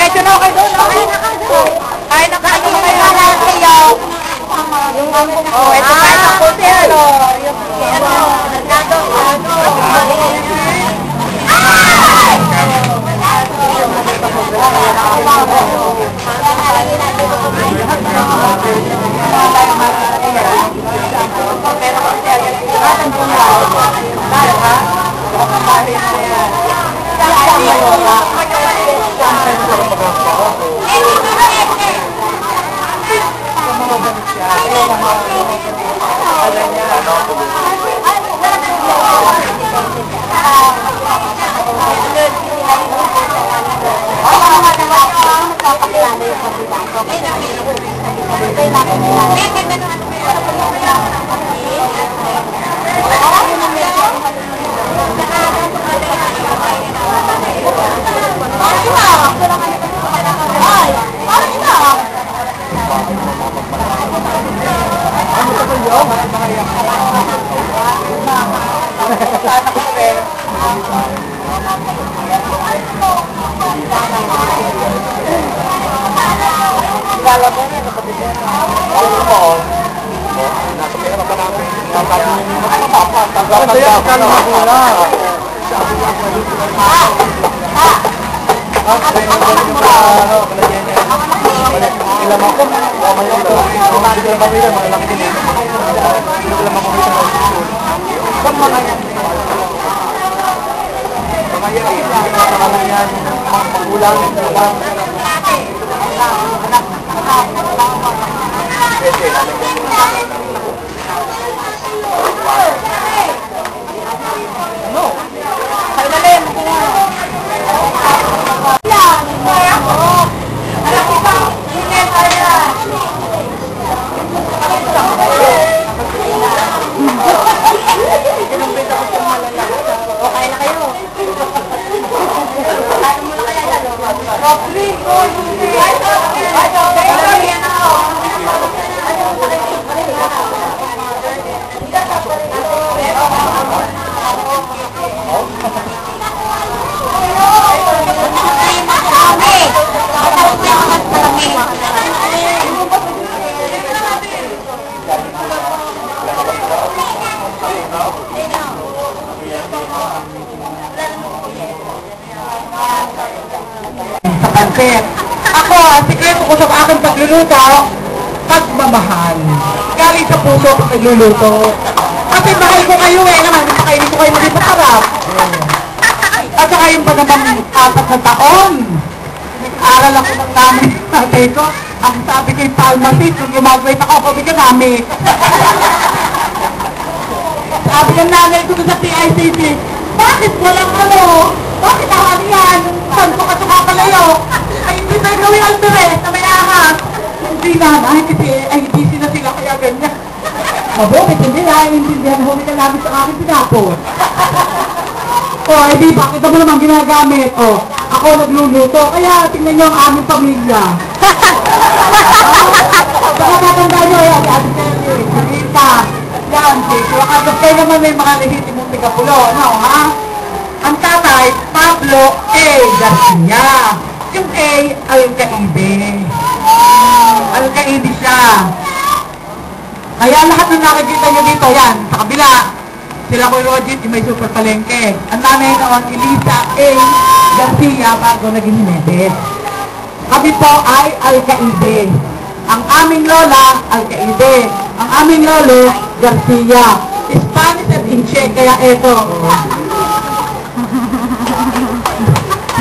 diretso na kayo doon. Kain na kayo kayo. Oh, ito kain na po siya. Yung nagkado. Ako, ang sikreto ko sa aking pagluluto, pagmamahal. Galing sa puso pag nagluluto. Kasi mahal ko kayo naman, makainin ko kayo maging masarap. At saka yung pa naman 4 na taon, nag-aaral ako ng namin tatay ko. Ang sabi kay pharmacist, kung gumagwait ako, sabi ka namin. Sabi ng nanay ko sa PICC, bakit walang bakit ako yan? Saan ko ka saka palayo? Ay, hindi tayo gawin alberes na may ahas. Hindi nanay, kasi ay busy na sila kaya ganyan. Mabuti, hindi na, intindihan ho nila namin sa akin pinapon. Di bakit mo naman ginagamit? Ako nagluluto, kaya tingnan nyo ang aming pamilya. Baka matandaan nyo, yan, Rita, yan, Saka kayo naman may mga lehitimong tigapulo, ha? Ang tatay, Pablo A. Garcia. Yung A, Alcaide. Alcaide siya. Kaya lahat ng nakikita nyo dito, yan, sa kabila. Sila ko Roger, may super palengke. Ang nanay noon, Elisa A. Garcia, bago naging Jimenez. Kami po ay Alcaide. Ang aming lola, Alcaide. Ang aming lolo, Garcia. Spanish at Inche, kaya eto.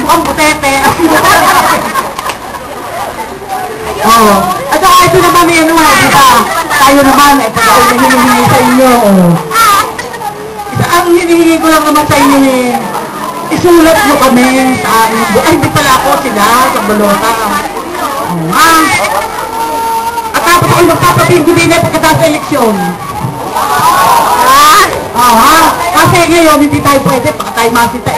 Mukhang butete. At saka ito naman yun naman, diba? Tayo naman, ito tayo na hinihingi sa inyo. Ang hinihingi ko lang naman sa inyo isulat mo kami sa amin. Ay, hindi pala ako sila sa balota. At tapos ako magpapabindi na pagkatapos sa eleksyon. Kasi ngayon, hindi tayo pwede, baka tayo masita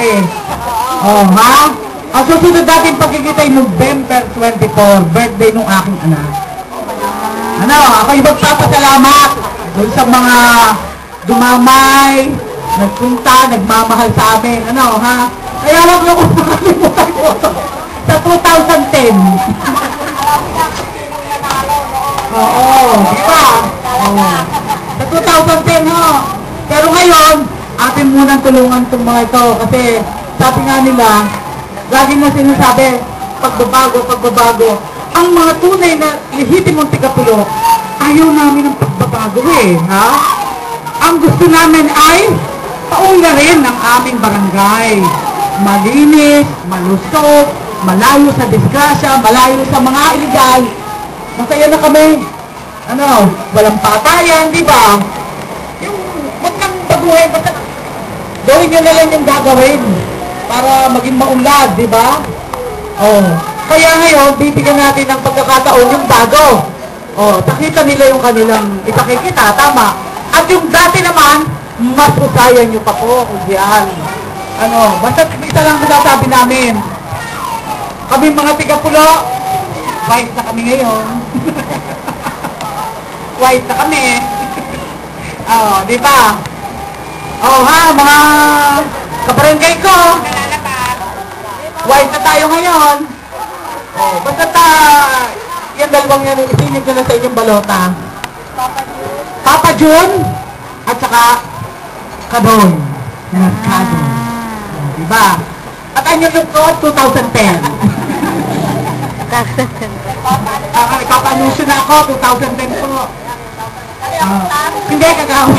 Ang susunod natin pagkikita ay November 24, birthday ng aking anak. Ako'y magpapasalamat dun sa mga dumamay, nagpunta, nagmamahal sa amin. Kaya wag lang kung makalimutan ko sa 2010, natin. Oo, di ba? Oo. Sa 2010 ho. Pero ngayon, atin munang tulungan itong mga ito. Kasi sabi nga nila, lagi na sinasabi, pagbabago. Ang mga tunay na lehitimong tigapulo, ayaw namin ng pagbabago ha? Ang gusto namin ay paunlarin ang aming barangay. Malinis, malusog, malayo sa disgrasya, malayo sa mga iligal. Masaya na kami. Walang patayan, di ba? Yung, huwag nang baguhin, basta gawin nyo na lang yung gagawin para maging maunlad, di ba? Kaya ngayon, bibigyan natin ng pagkakataon yung bago. Nakita nila yung kanilang ipakikita, tama. At yung dati naman, mas usayan nyo pa po kung diyan. Basta isa lang masasabi namin. Kami mga tigapulo, white na kami ngayon. White na kami. Di ba? Mga kabarangay ko. White na tayo ngayon. Basta yung dalawang yan, isinig ko na sa inyong balota. Papa June at saka Kadoy. Kadoy. Diba? At ang yung look ko, 2010. Nagpapanusyo na ako, 2010 po. Hindi, kagawa.